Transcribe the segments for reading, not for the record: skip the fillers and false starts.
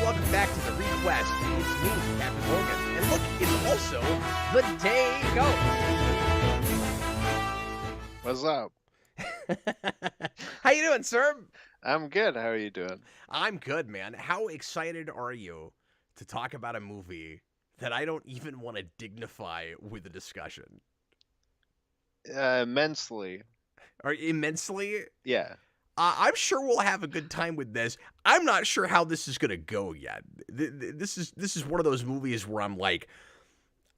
welcome back to the ReQuest. It's me, Captain Hogan, and look, it's also the Day Ghost. What's up? How you doing, sir? I'm good. How are you doing? I'm good, man. How excited are you to talk about a movie that I don't even want to dignify with a discussion? Immensely. Or immensely? Yeah. I'm sure we'll have a good time with this. I'm not sure how this is gonna go yet. This is one of those movies where I'm like,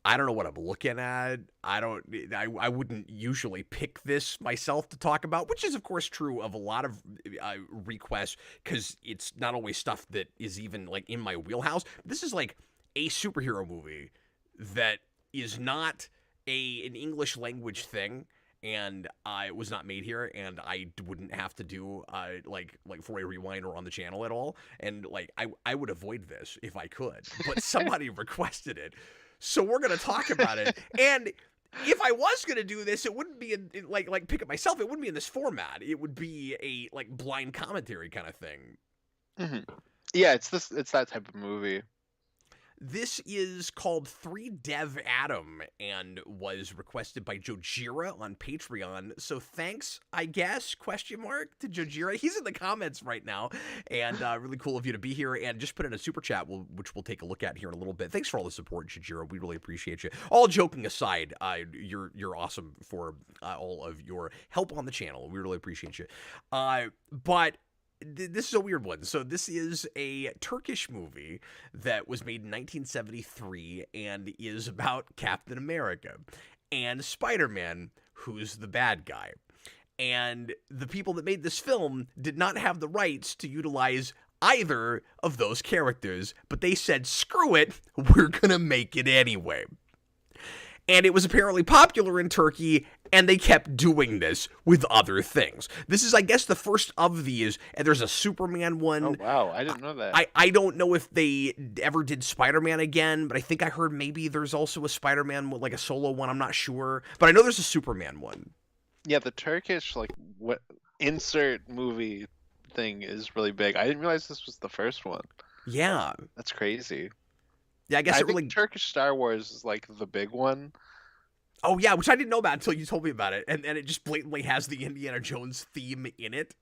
I don't know what I'm looking at. I wouldn't usually pick this myself to talk about, which is of course true of a lot of requests, because it's not always stuff that is even like in my wheelhouse. This is like a superhero movie that is not an English language thing. And it was not made here, and I wouldn't have to do like for a rewind or on the channel at all. And like I would avoid this if I could, but somebody requested it, so we're gonna talk about it. And if I was gonna do this, it wouldn't be in like pick it myself. It wouldn't be in this format. It would be a like blind commentary kind of thing. Mm-hmm. Yeah, it's that type of movie. This is called 3Dev Adam and was requested by Jojira on Patreon. So thanks, I guess, to Jojira. He's in the comments right now, and really cool of you to be here. And just put in a super chat, which we'll take a look at here in a little bit. Thanks for all the support, Jojira. We really appreciate you. All joking aside, you're awesome for all of your help on the channel. We really appreciate you. But this is a weird one. So this is a Turkish movie that was made in 1973 and is about Captain America and Spider-Man, who's the bad guy. And the people that made this film did not have the rights to utilize either of those characters, but they said, screw it, we're gonna make it anyway. And it was apparently popular in Turkey, and they kept doing this with other things. This is, I guess, the first of these, and there's a Superman one. Oh, wow. I didn't know that. I don't know if they ever did Spider-Man again, but I think I heard maybe there's also a Spider-Man, like a solo one. I'm not sure. But I know there's a Superman one. Yeah, the Turkish, insert movie thing is really big. I didn't realize this was the first one. Yeah. That's crazy. Yeah, I guess I think Turkish Star Wars is like the big one. Oh yeah, which I didn't know about until you told me about it, and it just blatantly has the Indiana Jones theme in it.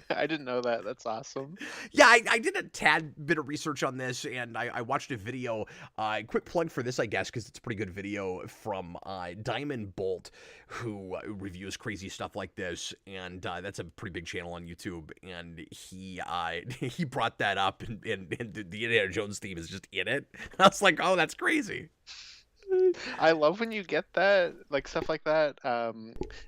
I didn't know that. That's awesome. Yeah, I did a tad bit of research on this, and I watched a video. Quick plug for this, I guess, because it's a pretty good video from Diamond Bolt, who reviews crazy stuff like this, and that's a pretty big channel on YouTube. And he brought that up, and the Indiana Jones theme is just in it. I was like, oh, that's crazy. I love when you get that, like stuff like that.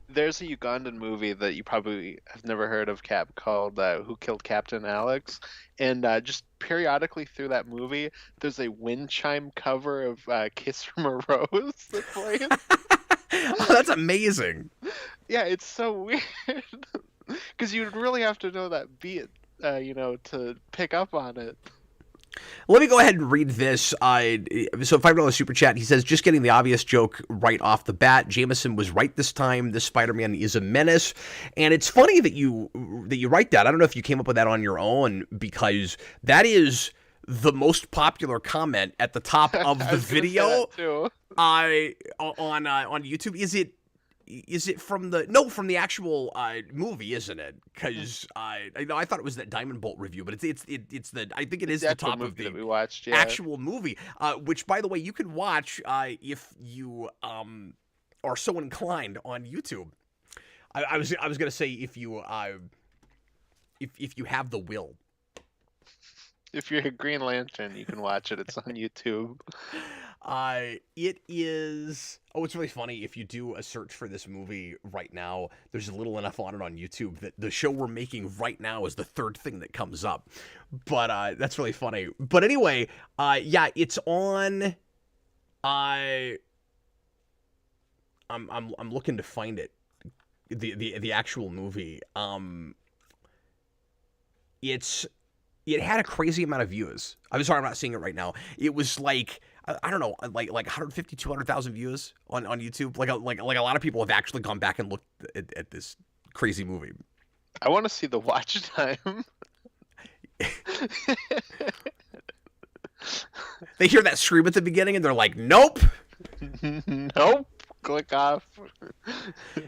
There's a Ugandan movie that you probably have never heard of, Cap, called Who Killed Captain Alex? And just periodically through that movie, there's a wind chime cover of Kiss from a Rose that plays. Oh, that's amazing. Yeah, it's so weird. Because you'd really have to know that beat, to pick up on it. Let me go ahead and read this. So $5 super chat. He says, just getting the obvious joke right off the bat. Jameson was right this time. This Spider-Man is a menace. And it's funny that you write that. I don't know if you came up with that on your own, because that is the most popular comment at the top of the video on YouTube. Is it from the actual movie, isn't it? Because I thought it was that Diamond Bolt review, but it's the, I think it is the top of the that we watched, yeah. Actual movie, which, by the way, you can watch if you are so inclined on YouTube. I was gonna say if you have the will. If you're a Green Lantern, you can watch it. It's on YouTube. It is. Oh, it's really funny. If you do a search for this movie right now, there's little enough on it on YouTube that the show we're making right now is the third thing that comes up. But that's really funny. But anyway, yeah, it's on. I'm looking to find it. The actual movie. It had a crazy amount of views. I'm sorry, I'm not seeing it right now. It was like, I don't know, like 150, 200,000 views on YouTube. Like a lot of people have actually gone back and looked at this crazy movie. I want to see the watch time. They hear that scream at the beginning and they're like, nope. Nope. Click off.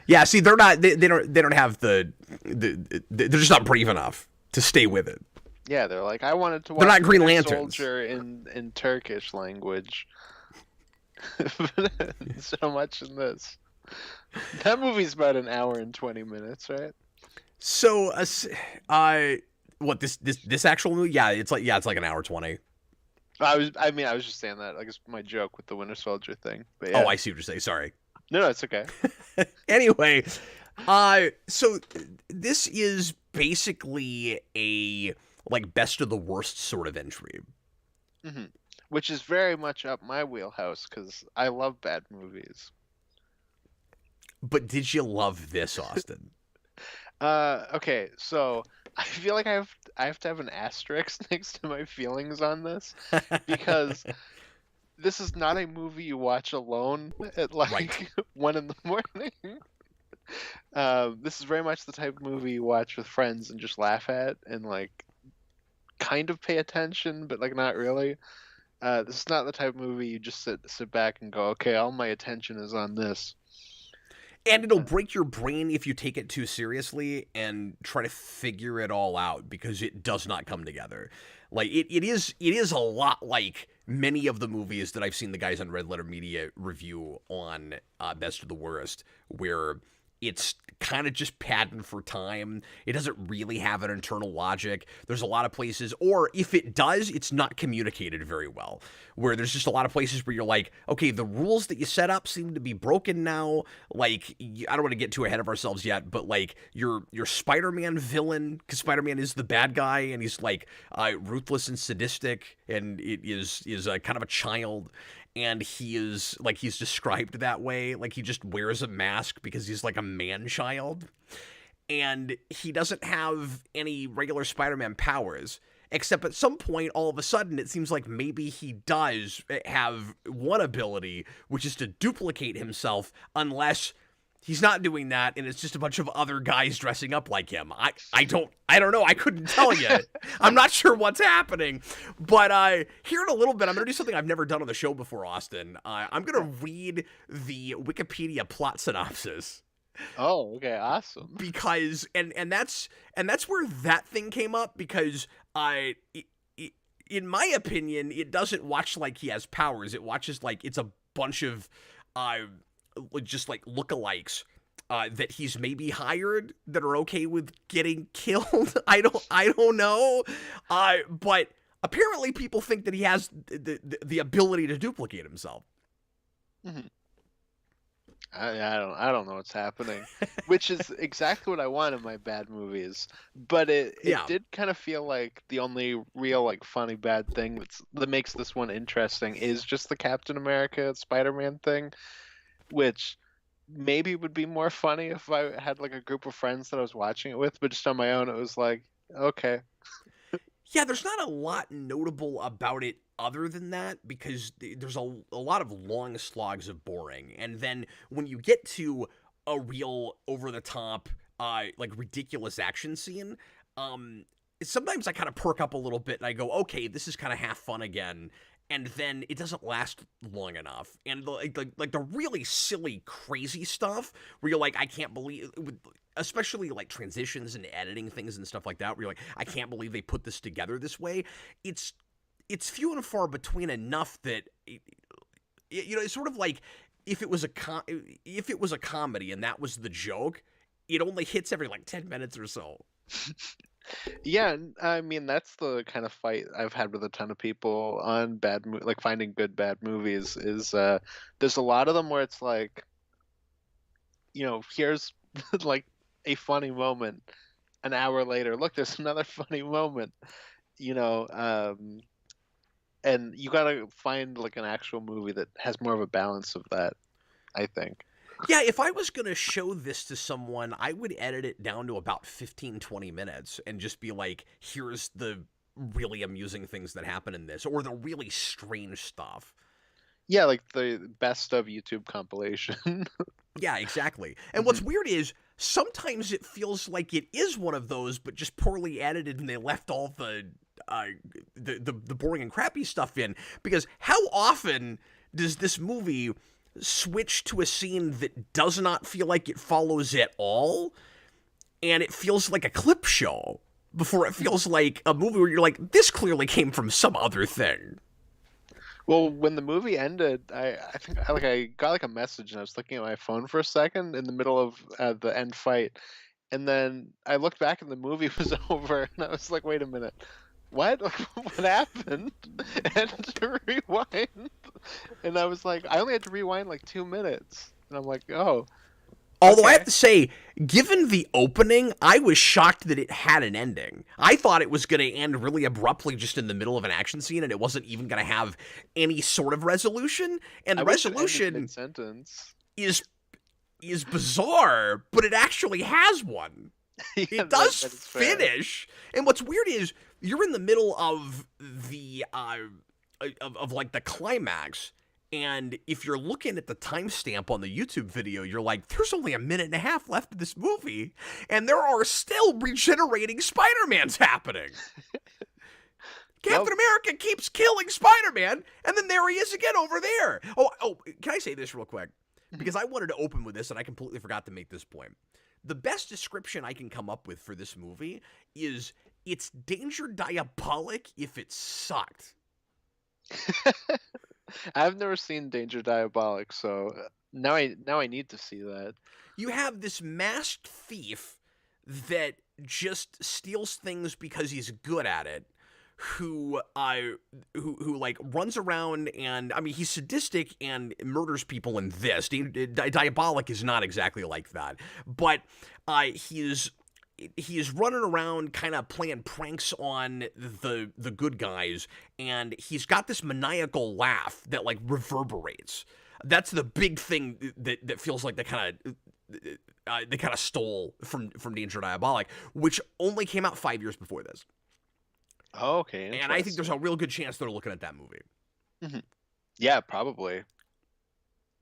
Yeah, see, they're not. They don't have they're just not brave enough to stay with it. Yeah, they're like, I wanted to watch They're not Green Winter Lanterns. Soldier in Turkish language. So much in this. That movie's about an hour and 20 minutes, right? So, what this actual movie? Yeah, it's like an hour 20. I was just saying that. Like, it's my joke with the Winter Soldier thing. But yeah. Oh, I see what you're saying. Sorry. No, it's okay. Anyway, so this is basically a like best of the worst sort of entry. Mm-hmm. Which is very much up my wheelhouse because I love bad movies. But did you love this, Austin? Okay, so I feel like I have to have an asterisk next to my feelings on this because this is not a movie you watch alone at like Right. 1 in the morning. This is very much the type of movie you watch with friends and just laugh at and like kind of pay attention, but like not really. This is not the type of movie you just sit back and go, okay, all my attention is on this. And it'll break your brain if you take it too seriously and try to figure it all out because it does not come together. Like it is a lot like many of the movies that I've seen the guys on Red Letter Media review on Best of the Worst, where it's kind of just padding for time. It doesn't really have an internal logic. There's a lot of places, or if it does, it's not communicated very well. Where there's just a lot of places where you're like, okay, the rules that you set up seem to be broken now. Like, I don't want to get too ahead of ourselves yet, but like your Spider-Man villain, because Spider-Man is the bad guy, and he's like ruthless and sadistic, and it is kind of a child. And he's described that way. Like, he just wears a mask because he's like a man-child. And he doesn't have any regular Spider-Man powers. Except at some point, all of a sudden, it seems like maybe he does have one ability, which is to duplicate himself, unless he's not doing that, and it's just a bunch of other guys dressing up like him. I don't know. I couldn't tell you. I'm not sure what's happening. But here in a little bit, I'm going to do something I've never done on the show before, Austin. I'm going to read the Wikipedia plot synopsis. Oh, okay, awesome. Because and that's where that thing came up, because in my opinion, it doesn't watch like he has powers. It watches like it's a bunch of just like lookalikes that he's maybe hired that are okay with getting killed. I don't know. But apparently people think that he has the ability to duplicate himself. Mm-hmm. I don't know what's happening, which is exactly what I want in my bad movies. But it did kind of feel like the only real like funny bad thing that makes this one interesting is just the Captain America Spider-Man thing, which maybe would be more funny if I had like a group of friends that I was watching it with, but just on my own, it was like, okay. Yeah, there's not a lot notable about it other than that, because there's a lot of long slogs of boring. And then when you get to a real over-the-top, like ridiculous action scene, sometimes I kind of perk up a little bit and I go, okay, this is kind of half fun again. And then it doesn't last long enough. And the really silly, crazy stuff where you're like, I can't believe, especially like transitions and editing things and stuff like that, where you're like, I can't believe they put this together this way. It's few and far between enough that it's sort of like if it was a comedy and that was the joke, it only hits every like 10 minutes or so. Yeah, I mean that's the kind of fight I've had with a ton of people on like finding good bad movies. Is there's a lot of them where it's like, here's like a funny moment. An hour later, look, there's another funny moment. And you gotta find like an actual movie that has more of a balance of that, I think. Yeah, if I was going to show this to someone, I would edit it down to about 15, 20 minutes and just be like, here's the really amusing things that happen in this, or the really strange stuff. Yeah, like the best of YouTube compilation. Yeah, exactly. And what's weird is sometimes it feels like it is one of those, but just poorly edited, and they left all the the boring and crappy stuff in, because how often does this movie switch to a scene that does not feel like it follows at all, and it feels like a clip show before it feels like a movie where you're like, this clearly came from some other thing. Well, when the movie ended, I think I got like a message, and I was looking at my phone for a second in the middle of the end fight, and then I looked back and the movie was over, and I was like, wait a minute, what? Like, what happened? And to rewind, and I was like, I only had to rewind like 2 minutes, and I'm like, oh. Although Okay. I have to say, given the opening, I was shocked that it had an ending. I thought it was going to end really abruptly just in the middle of an action scene, and it wasn't even going to have any sort of resolution. And the resolution sentence is bizarre, but it actually has one. Yeah, It does that is fair. finish. And what's weird is you're in the middle of the of like the climax, and if you're looking at the timestamp on the YouTube video, you're like, there's only a minute and a half left of this movie, and there are still regenerating Spider-Mans happening. Captain America keeps killing Spider-Man, and then there he is again over there. Oh, can I say this real quick? Because I wanted to open with this, and I completely forgot to make this point. The best description I can come up with for this movie is it's Danger Diabolic if it sucked. I've never seen Danger Diabolic, so now I need to see that. You have this masked thief that just steals things because he's good at it, who like runs around, and I mean, he's sadistic and murders people in this. Diabolic is not exactly like that, but he's running around kind of playing pranks on the good guys, and he's got this maniacal laugh that like reverberates. That's the big thing that feels like they kind of stole from Danger Diabolic, which only came out 5 years before this. Oh, okay. And I think there's a real good chance they're looking at that movie. Mm-hmm. Yeah, probably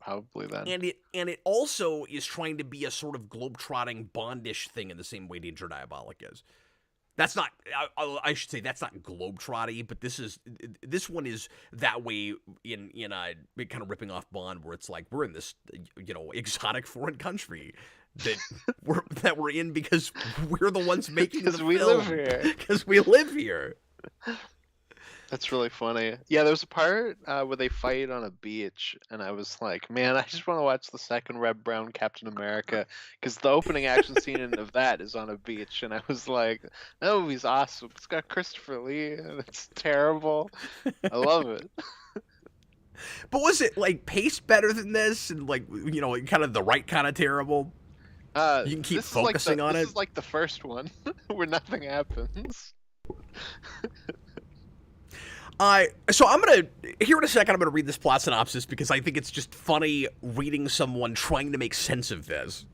then. And it also is trying to be a sort of globetrotting Bondish thing in the same way Danger Diabolic is. That's not, I should say that's not globetrotty, but this one is that way in kind of ripping off Bond, where it's like we're in this exotic foreign country that we're in because we're the ones making the film. Because we live here. That's really funny. Yeah, there's a part where they fight on a beach, and I was like, man, I just want to watch the second Red Brown Captain America, because the opening action scene of that is on a beach, and I was like, that movie's awesome. It's got Christopher Lee, and it's terrible. I love it. But was it like paced better than this, and like kind of the right kind of terrible? You can keep focusing on it. This is like the first one where nothing happens. So I'm going to, here in a second, I'm going to read this plot synopsis because I think it's just funny reading someone trying to make sense of this.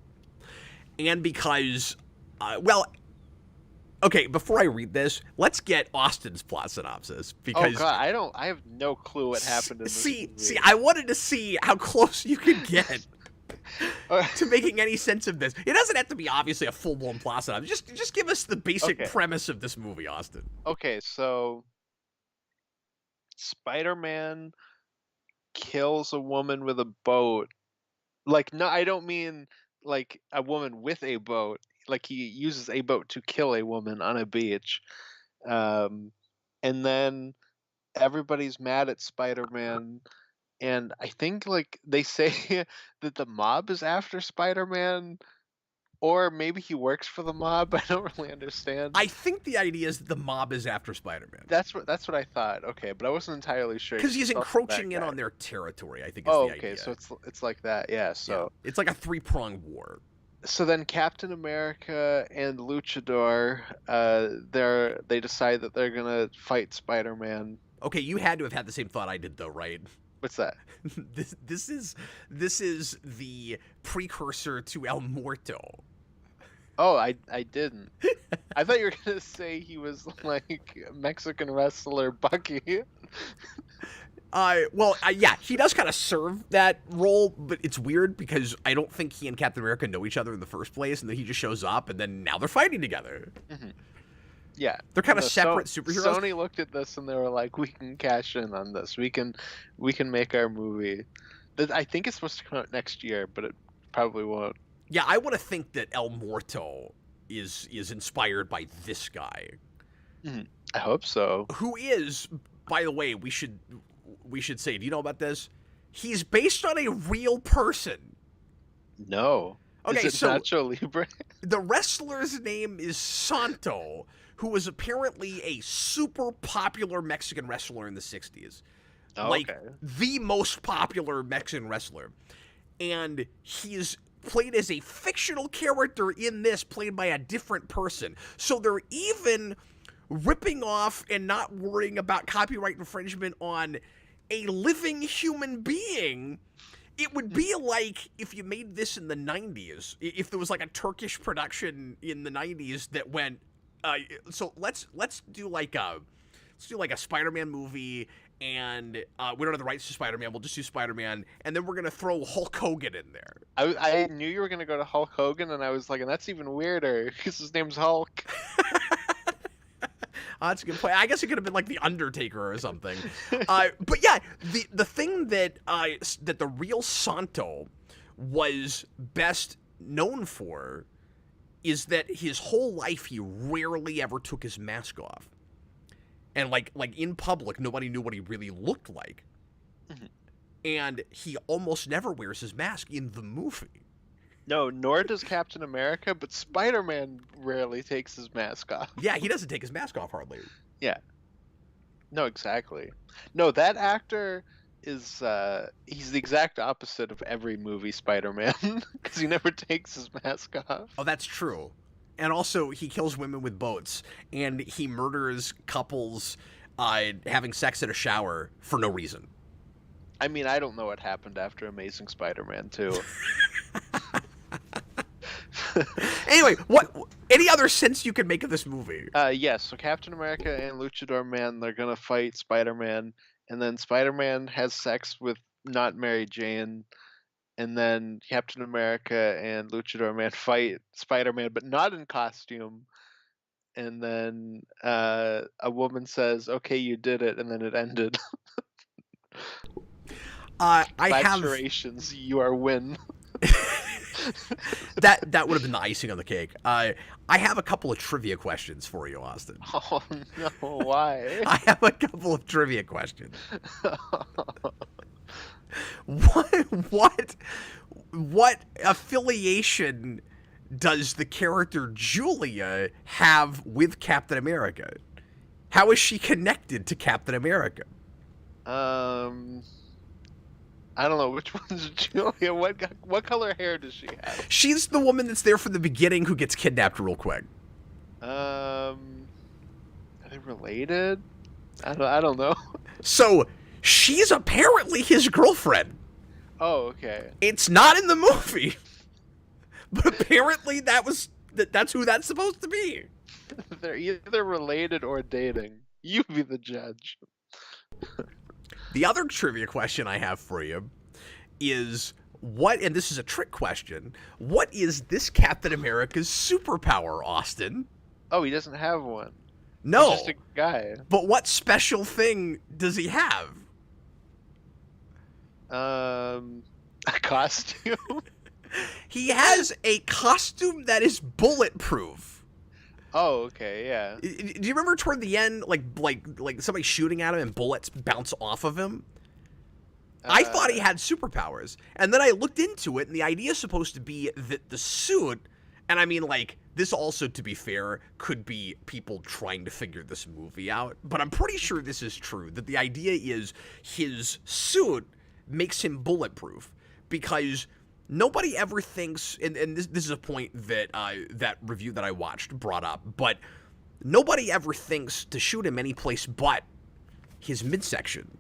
And because, okay, before I read this, let's get Austin's plot synopsis. Because, oh, God, I have no clue what happened in this movie. See, I wanted to see how close you could get to making any sense of this. It doesn't have to be obviously a full-blown plot synopsis. Just give us the basic premise of this movie, Austin. Okay, so Spider-Man kills a woman with a boat. Like, no, I don't mean like a woman with a boat. Like, he uses a boat to kill a woman on a beach. And then everybody's mad at Spider-Man. And I think, like, they say that the mob is after Spider-Man. Or maybe he works for the mob. I don't really understand. I think the idea is that the mob is after Spider-Man. That's what I thought. Okay, but I wasn't entirely sure. Because he's encroaching in on their territory, I think is the idea. Okay, so it's like that. Yeah, so it's like a three-pronged war. So then Captain America and Luchador, they decide that they're going to fight Spider-Man. Okay, you had to have had the same thought I did though, right? What's that? This is the precursor to El Muerto. Oh, I didn't. I thought you were gonna say he was like Mexican wrestler Bucky. Yeah, he does kind of serve that role, but it's weird because I don't think he and Captain America know each other in the first place, and then he just shows up, and then now they're fighting together. Mm-hmm. Yeah, They're kind of no, separate superheroes. Sony looked at this and they were like, "We can cash in on this. We can make our movie." I think it's supposed to come out next year, but it probably won't. Yeah, I want to think that El Muerto is inspired by this guy, I hope so. who is, by the way, we should say. Do you know about this? He's based on a real person. No. Okay, Is it so Nacho Libre? the wrestler's name is Santo, who was apparently a super popular Mexican wrestler in the 60s. Oh, Like, okay. the most popular Mexican wrestler. And he's played as a fictional character in this, played by a different person. So they're even ripping off and not worrying about copyright infringement on a living human being. It would be like if you made this in the 90s, if there was like a Turkish production in the 90s that went, so let's do like a Spider-Man movie, and we don't have the rights to Spider-Man, we'll just do Spider-Man, and then we're gonna throw Hulk Hogan in there. I knew you were gonna go to Hulk Hogan, and I was like, and that's even weirder because his name's Hulk. That's a good point. I guess it could have been like the Undertaker or something. But yeah, the thing that that the real Santo was best known for is that his whole life he rarely ever took his mask off, and like in public nobody knew what he really looked like, and he almost never wears his mask in the movie. No, nor does Captain America, but Spider-Man rarely takes his mask off. Yeah, he doesn't take his mask off hardly. Yeah. No, exactly. No, that actor is he's the exact opposite of every movie Spider-Man because he never takes his mask off. Oh, that's true. And also, he kills women with boats, and he murders couples having sex in a shower for no reason. I mean, I don't know what happened after Amazing Spider-Man 2. Anyway, what? Any other sense you can make of this movie? Yes, so Captain America and Luchador Man, they're gonna fight Spider-Man, and then Spider-Man has sex with not Mary Jane, and then Captain America and Luchador Man fight Spider-Man, but not in costume. And then a woman says, "Okay, you did it," and then it ended. I have Lacerations, you are win. that would have been the icing on the cake. I have a couple of trivia questions for you, Austin. Oh no, why? I have a couple of trivia questions. What affiliation does the character Julia have with Captain America? How is she connected to Captain America? I don't know, which one's Julia. What color hair does she have? She's the woman that's there from the beginning who gets kidnapped real quick. Are they related? I don't know. So she's apparently his girlfriend. Oh, okay. It's not in the movie, but apparently that's who that's supposed to be. They're either related or dating. You be the judge. The other trivia question I have for you is what, and this is a trick question, what is this Captain America's superpower, Austin? Oh, he doesn't have one. No. He's just a guy. But what special thing does he have? A costume. He has a costume that is bulletproof. Oh, okay, yeah. Do you remember toward the end, like somebody shooting at him and bullets bounce off of him? I thought he had superpowers, and then I looked into it, and the idea is supposed to be that the suit, and I mean, like, this also, to be fair, could be people trying to figure this movie out, but I'm pretty sure this is true, that the idea is his suit makes him bulletproof, because nobody ever thinks, and this is a point that that review that I watched brought up, but nobody ever thinks to shoot him any place but his midsection.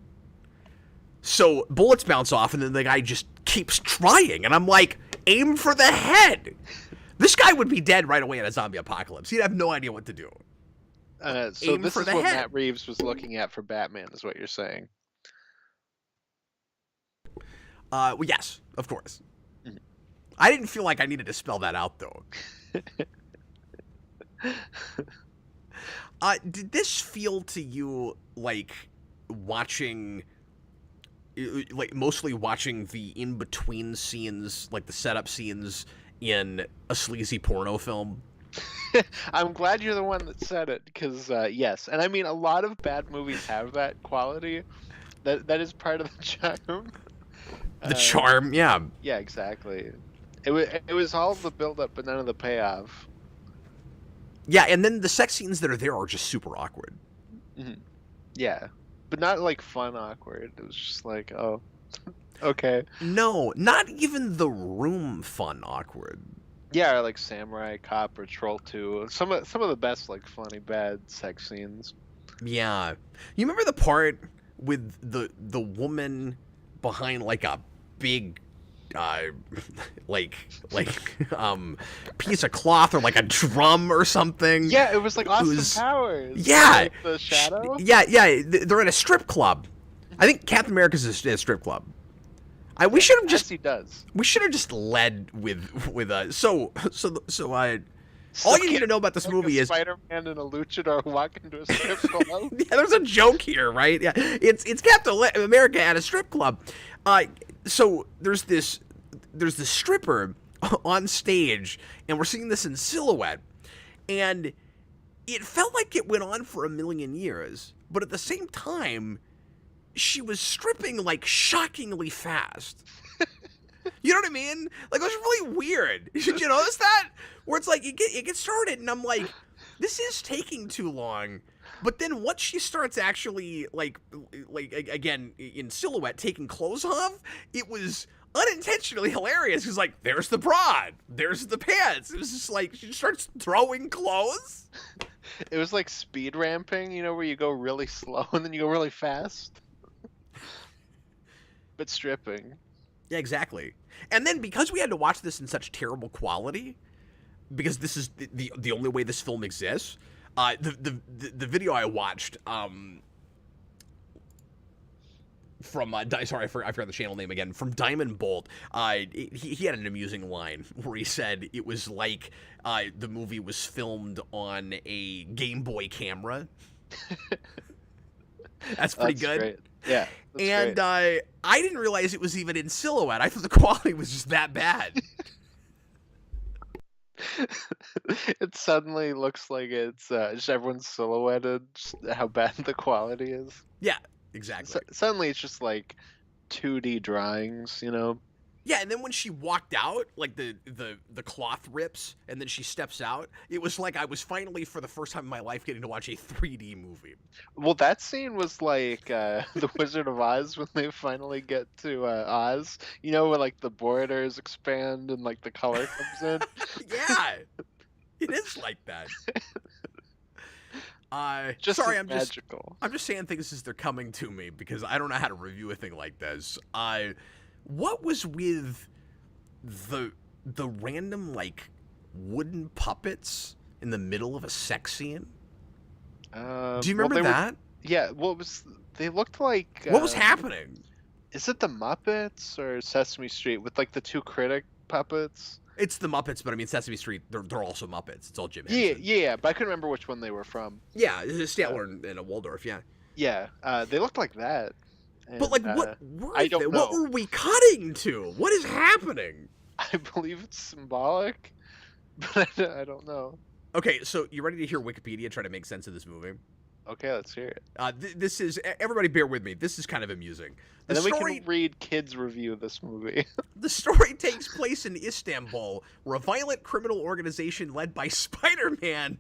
So bullets bounce off, and then the guy just keeps trying, and I'm like, aim for the head. This guy would be dead right away in a zombie apocalypse. He'd have no idea what to do. So Aim this for is the what head. Matt Reeves was looking at for Batman, is what you're saying. Well, yes, of course. I didn't feel like I needed to spell that out, though. Did this feel to you like watching, like mostly watching the in-between scenes, like the setup scenes in a sleazy porno film? I'm glad you're the one that said it, because yes, and I mean a lot of bad movies have that quality. That is part of the charm. The charm, yeah. Yeah, exactly. It was all the build up, but none of the payoff. Yeah, and then the sex scenes that are there are just super awkward. Hmm. Yeah, but not like fun awkward. It was just like, oh, okay. No, not even the room fun awkward. Yeah, or like Samurai Cop or Troll 2. Some of the best like funny bad sex scenes. Yeah. You remember the part with the woman behind like a big like piece of cloth or like a drum or something? Yeah, it was like Austin Powers. Yeah. Like the shadow. Yeah, they're in a strip club. I think Captain America's a strip club. We should have just. Yes, he does. We should have just led with all you need to know about this movie is Spider-Man and a luchador walk into a strip club. Yeah, there's a joke here, right? Yeah, it's Captain America at a strip club. So there's this stripper on stage, and we're seeing this in silhouette, and it felt like it went on for a million years, but at the same time, she was stripping like shockingly fast. You know what I mean? Like, it was really weird. Did you notice that? Where it's like, it gets started, and I'm like, this is taking too long. But then once she starts actually, like again, in silhouette, taking clothes off, it was unintentionally hilarious. Because, like, there's the bra, there's the pants. It was just like, she starts throwing clothes. It was like speed ramping, where you go really slow and then you go really fast. But stripping. Yeah, exactly. And then because we had to watch this in such terrible quality, because this is the only way this film exists, the video I watched from sorry, I forgot the channel name again, from Diamond Bolt, he had an amusing line where he said it was like the movie was filmed on a Game Boy camera. That's pretty good. Great. Yeah. And I didn't realize it was even in silhouette. I thought the quality was just that bad. It suddenly looks like it's just everyone's silhouetted, just how bad the quality is. Yeah, exactly. Suddenly it's just like 2D drawings, Yeah, and then when she walked out, like the cloth rips, and then she steps out, it was like I was finally, for the first time in my life, getting to watch a 3D movie. Well, that scene was like the Wizard of Oz when they finally get to Oz. Where like the borders expand and like the color comes in. Yeah, it is like that. Sorry, I'm magical. I'm just saying things as they're coming to me because I don't know how to review a thing like this. What was with the random like wooden puppets in the middle of a sex scene? Do you remember that? Yeah. They looked like. What was happening? Is it the Muppets or Sesame Street with like the two critic puppets? It's the Muppets, but I mean Sesame Street. They're also Muppets. It's all Jim Henson. Yeah, but I couldn't remember which one they were from. Yeah, Statler and a Waldorf. Yeah. Yeah, they looked like that. And, but like, what were I don't know. What were we cutting to? What is happening? I believe it's symbolic, but I don't know. Okay, so you ready to hear Wikipedia try to make sense of this movie? Okay, let's hear it. This is, everybody bear with me, this is kind of amusing. And then we can read kids' review of this movie. The story takes place in Istanbul, where a violent criminal organization led by Spider-Man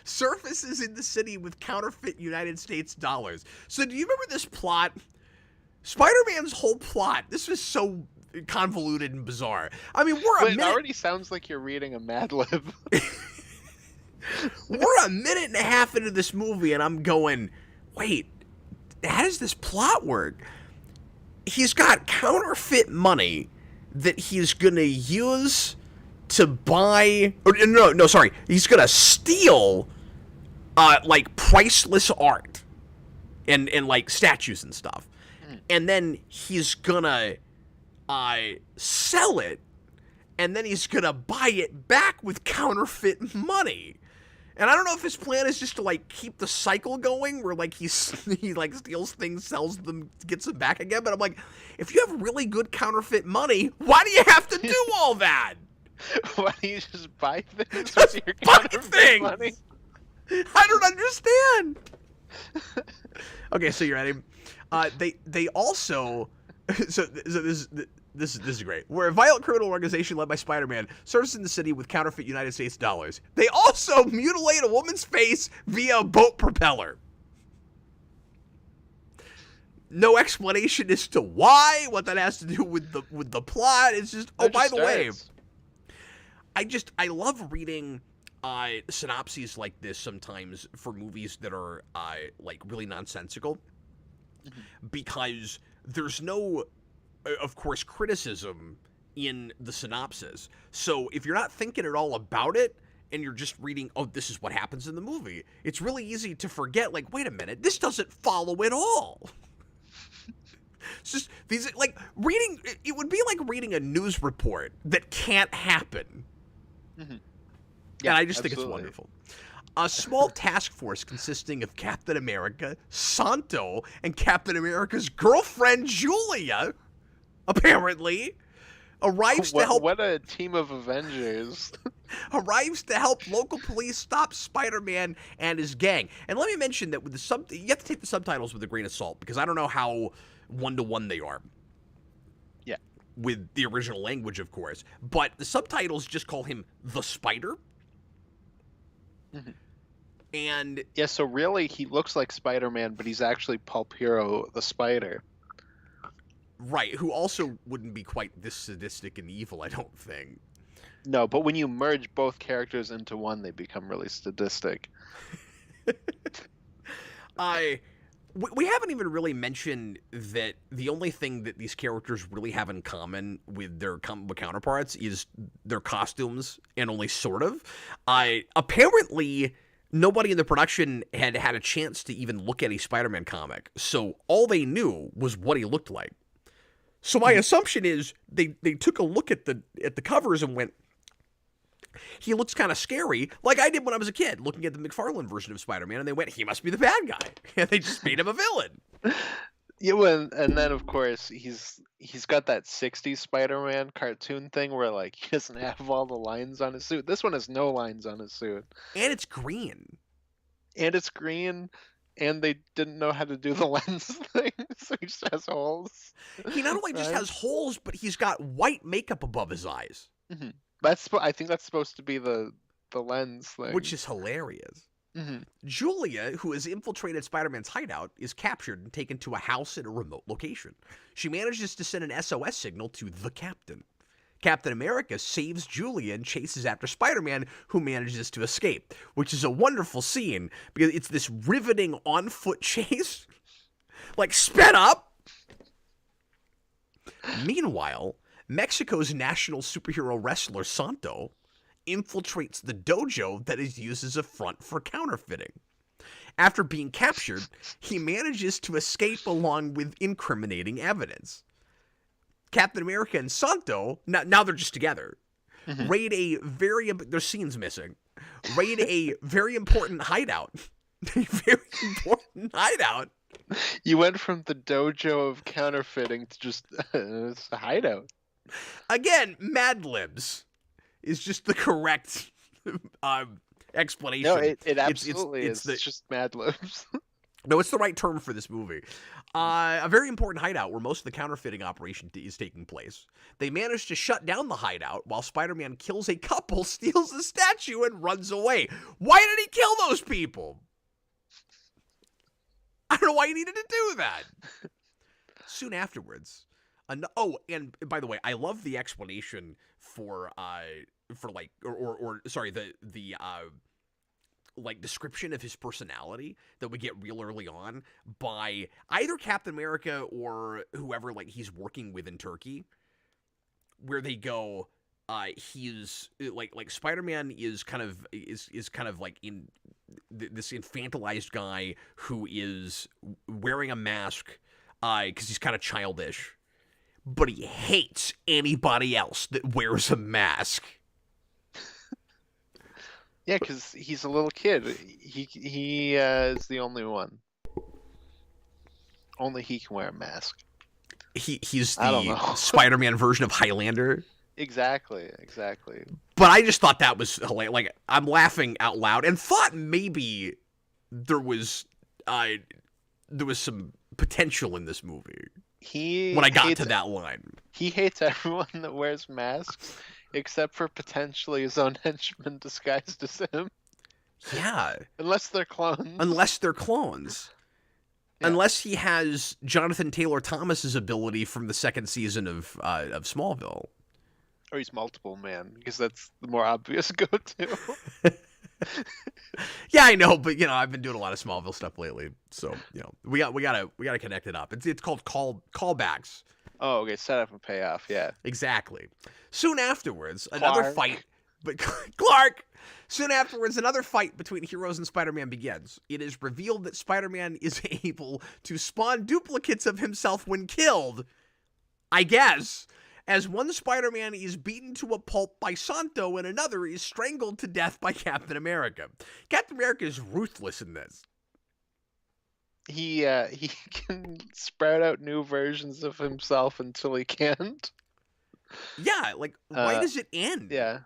surfaces in the city with counterfeit United States dollars. So do you remember this plot? Spider-Man's whole plot, this was so convoluted and bizarre. I mean, It already sounds like you're reading a Mad Lib. We're a minute and a half into this movie, and I'm going, wait, how does this plot work? He's got counterfeit money that he's going to use to buy... He's going to steal, like, priceless art and like, statues and stuff. And then he's going to sell it, and then he's going to buy it back with counterfeit money. And I don't know if his plan is just to, like, keep the cycle going where, like, he like, steals things, sells them, gets them back again. But I'm like, if you have really good counterfeit money, why do you have to do all that? Why don't you just buy things Just with your buy counterfeit things! money? I don't understand. Okay, so you're ready. They also so this is great. We're a violent criminal organization led by Spider-Man, serves in the city with counterfeit United States dollars. They also mutilate a woman's face via a boat propeller. No explanation as to why, what that has to do with the plot. It's just, oh, by the way, I love reading synopses like this sometimes for movies that are like really nonsensical, because there's no, of course, criticism in the synopsis. So if you're not thinking at all about it and you're just reading, oh, this is what happens in the movie, it's really easy to forget, like, wait a minute, this doesn't follow at all. It's just these, like, reading, it would be like reading a news report that can't happen. Yeah, and I just think it's wonderful. A small task force consisting of Captain America, Santo, and Captain America's girlfriend, Julia, apparently, arrives to help... What a team of Avengers. Arrives to help local police stop Spider-Man and his gang. And let me mention that with the you have to take the subtitles with a grain of salt, because I don't know how one-to-one they are. Yeah. With the original language, of course. But the subtitles just call him the Spider. And yeah, so really he looks like Spider-Man, but he's actually Pulp Hero the Spider. Right, who also wouldn't be quite this sadistic and evil, I don't think. No, but when you merge both characters into one, they become really sadistic. We haven't even really mentioned that the only thing that these characters really have in common with their comic book counterparts is their costumes, and only sort of. Apparently, nobody in the production had had a chance to even look at a Spider-Man comic, so all they knew was what he looked like. So my assumption is they took a look at the covers and went, he looks kind of scary, like I did when I was a kid, looking at the McFarlane version of Spider-Man, and they went, he must be the bad guy. And they just made him a villain. Yeah, well, and then, of course, he's got that 60s Spider-Man cartoon thing where, like, he doesn't have all the lines on his suit. This one has no lines on his suit. And it's green. And they didn't know how to do the lens thing, so he just has holes. He not only just has holes, but he's got white makeup above his eyes. Mm-hmm. I think that's supposed to be the lens thing. Which is hilarious. Mm-hmm. Julia, who has infiltrated Spider-Man's hideout, is captured and taken to a house in a remote location. She manages to send an SOS signal to the Captain. Captain America saves Julia and chases after Spider-Man, who manages to escape, which is a wonderful scene because it's this riveting on-foot chase, like sped up. Meanwhile, Mexico's national superhero wrestler Santo infiltrates the dojo that is used as a front for counterfeiting. After being captured, he manages to escape along with incriminating evidence. Captain America and Santo, now they're just together, raid there's scenes missing, raid a very important hideout. A very important hideout. You went from the dojo of counterfeiting to just it's a hideout. Again, Mad Libs is just the correct explanation. No, it absolutely is. It's just Mad Libs. No, it's the right term for this movie. A very important hideout where most of the counterfeiting operation is taking place. They manage to shut down the hideout while Spider-Man kills a couple, steals the statue, and runs away. Why did he kill those people? I don't know why he needed to do that. Soon afterwards, and by the way, I love the explanation for description of his personality that we get real early on by either Captain America or whoever like he's working with in Turkey, where they go, he's like Spider-Man is kind of like in this infantilized guy who is wearing a mask because he's kind of childish, but he hates anybody else that wears a mask. Yeah, because he's a little kid. He is the only one. Only he can wear a mask. He's I don't the know. Spider-Man version of Highlander. Exactly. But I just thought that was hilarious. Like, I'm laughing out loud and thought maybe there was some potential in this movie when I got to that line. He hates everyone that wears masks, except for potentially his own henchmen disguised as him. Yeah. Unless they're clones. Yeah. Unless he has Jonathan Taylor Thomas's ability from the second season of Smallville. Or he's multiple man, because that's the more obvious go-to. Yeah, I know, but I've been doing a lot of Smallville stuff lately, so we gotta connect it up. It's called callbacks. Oh, okay, set up and payoff, yeah. Exactly. Soon afterwards, another fight, but Clark. Soon afterwards, another fight between heroes and Spider-Man begins. It is revealed that Spider-Man is able to spawn duplicates of himself when killed, I guess, as one Spider-Man is beaten to a pulp by Santo and another is strangled to death by Captain America. Captain America is ruthless in this. He can sprout out new versions of himself until he can't. Yeah, like, why does it end? Yeah.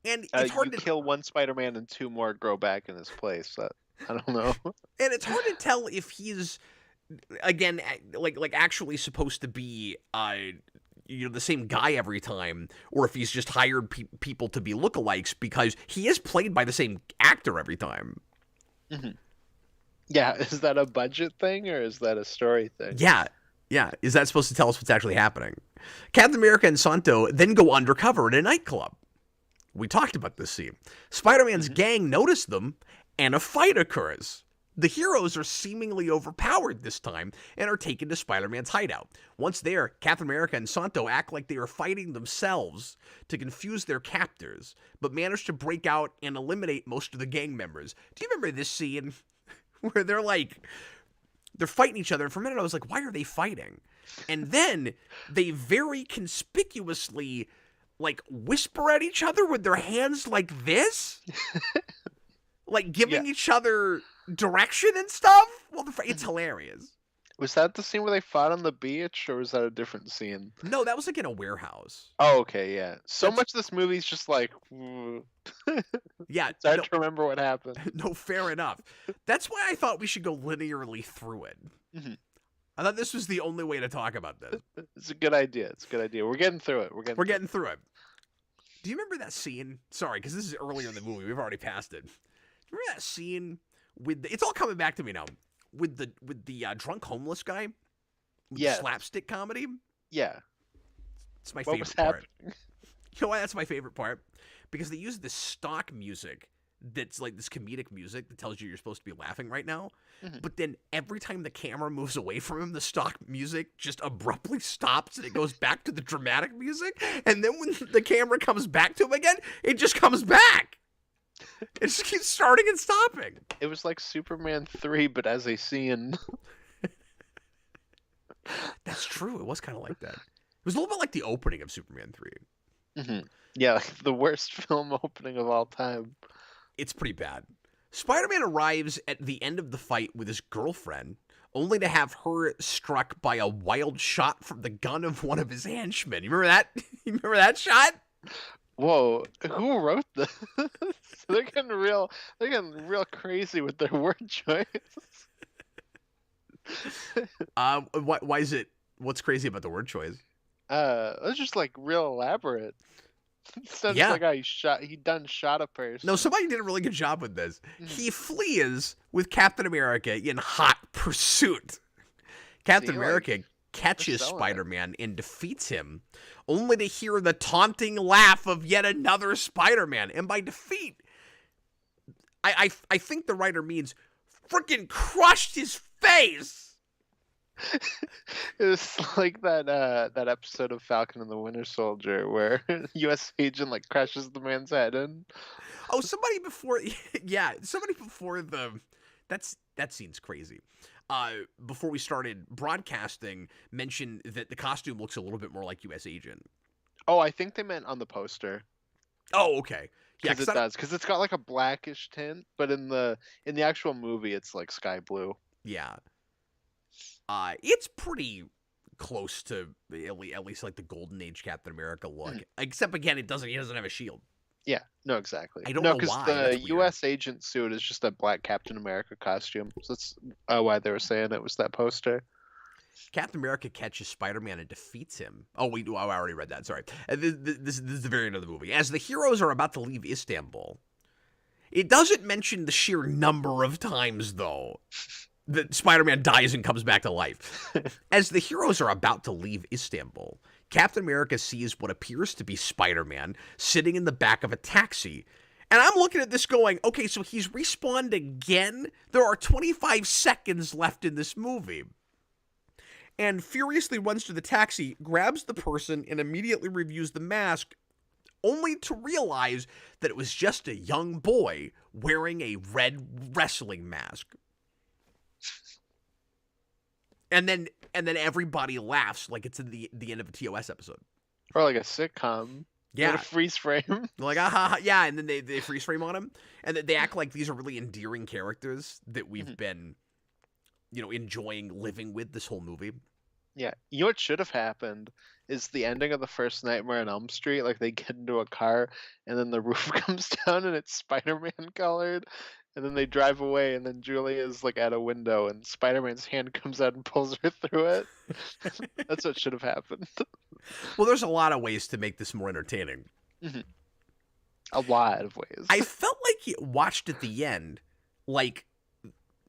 And it's hard to kill one Spider-Man and two more grow back in his place. I don't know. And it's hard to tell if he's, again, like actually supposed to be the same guy every time, or if he's just hired people to be lookalikes, because he is played by the same actor every time. Mm-hmm. Yeah, is that a budget thing or is that a story thing? Yeah. Is that supposed to tell us what's actually happening? Captain America and Santo then go undercover at a nightclub. We talked about this scene. Spider-Man's gang notice them, and a fight occurs. The heroes are seemingly overpowered this time and are taken to Spider-Man's hideout. Once there, Captain America and Santo act like they are fighting themselves to confuse their captors, but manage to break out and eliminate most of the gang members. Do you remember this scene where they're fighting each other? And for a minute I was like, why are they fighting? And then they very conspicuously whisper at each other with their hands like this, like giving each other direction and stuff. Well, it's hilarious. Was that the scene where they fought on the beach, or was that a different scene? No, that was in a warehouse. Oh, okay, yeah. Much of this movie is just yeah, it's hard to remember what happened. No, fair enough. That's why I thought we should go linearly through it. Mm-hmm. I thought this was the only way to talk about this. It's a good idea. We're getting through it. We're getting through it. Do you remember that scene? Sorry, because this is earlier in the movie. We've already passed it. Remember that scene with it's all coming back to me now. With the drunk homeless guy? Yeah. Slapstick comedy? Yeah. It's my favorite part. You know why that's my favorite part? Because they use this stock music that's like this comedic music that tells you you're supposed to be laughing right now. Mm-hmm. But then every time the camera moves away from him, the stock music just abruptly stops and it goes back to the dramatic music. And then when the camera comes back to him again, it just comes back. It just keeps starting and stopping. It was like Superman 3, but as a scene. That's true. It was kind of like that. It was a little bit like the opening of Superman 3. Mm-hmm. Yeah, like the worst film opening of all time. It's pretty bad. Spider-Man arrives at the end of the fight with his girlfriend, only to have her struck by a wild shot from the gun of one of his henchmen. You remember that? You remember that shot? Whoa, who wrote this? They're getting real crazy with their word choice. Why is it? What's crazy about the word choice? It's just real elaborate. Sounds like he shot a person. No, somebody did a really good job with this. He flees with Captain America in hot pursuit. Captain America catches Spider-Man and defeats him, only to hear the taunting laugh of yet another Spider-Man. And by defeat, I think the writer means freaking crushed his face. It was like that episode of Falcon and the Winter Soldier where U.S. agent crashes the man's head in. Oh, somebody before that scene's crazy. Before we started broadcasting, mentioned that the costume looks a little bit more like U.S. agent. Oh, I think they meant on the poster. Oh, okay. Yeah, Because it does. Because it's got like a blackish tint, but in the actual movie, it's like sky blue. Yeah. It's pretty close to at least like the Golden Age Captain America look. Except again, he doesn't have a shield. Yeah, no, exactly. I don't No, know because why. the That's weird. U.S. agent suit is just a black Captain America costume. So that's why they were saying it was that poster. Captain America catches Spider-Man and defeats him. Oh, I already read that. Sorry. This is the very end of the movie. As the heroes are about to leave Istanbul, it doesn't mention the sheer number of times, though, that Spider-Man dies and comes back to life. As the heroes are about to leave Istanbul, Captain America sees what appears to be Spider-Man sitting in the back of a taxi. And I'm looking at this going, okay, so he's respawned again? There are 25 seconds left in this movie. And furiously runs to the taxi, grabs the person, and immediately reviews the mask, only to realize that it was just a young boy wearing a red wrestling mask. And then everybody laughs like it's in the end of a TOS episode. Or like a sitcom. Yeah. A freeze frame. They're like, ah, yeah, and then they freeze frame on him. And they act like these are really endearing characters that we've been, enjoying living with this whole movie. Yeah. You know what should have happened is the ending of the first Nightmare on Elm Street, like they get into a car and then the roof comes down and it's Spider-Man colored. And then they drive away, and then Julia's like at a window, and Spider-Man's hand comes out and pulls her through it. That's what should have happened. Well, there's a lot of ways to make this more entertaining. A lot of ways. I felt like you watched at the end, like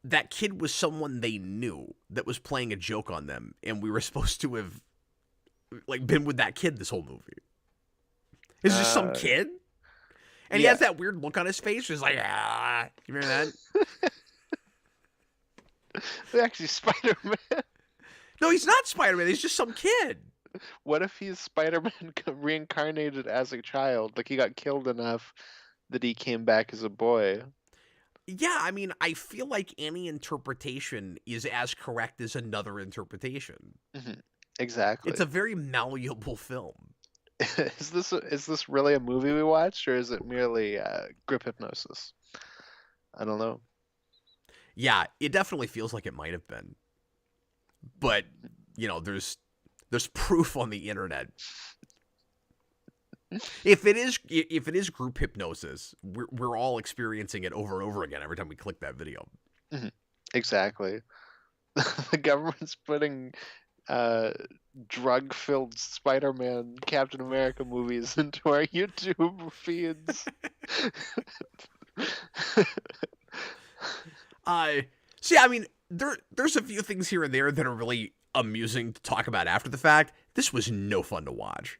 that kid was someone they knew that was playing a joke on them, and we were supposed to have like been with that kid this whole movie. It's just some kid. And he has that weird look on his face. He's like, ah. You remember that? Actually, Spider-Man. No, he's not Spider-Man. He's just some kid. What if he's Spider-Man reincarnated as a child? Like he got killed enough that he came back as a boy. Yeah, I mean, I feel like any interpretation is as correct as another interpretation. Exactly. It's a very malleable film. Is this really a movie we watched, or is it merely grip hypnosis? I don't know. Yeah, it definitely feels like it might have been, but there's proof on the internet. If it is group hypnosis, we're all experiencing it over and over again every time we click that video. Exactly. The government's putting drug-filled Spider-Man Captain America movies into our YouTube feeds. See, I mean, there's a few things here and there that are really amusing to talk about after the fact. This was no fun to watch.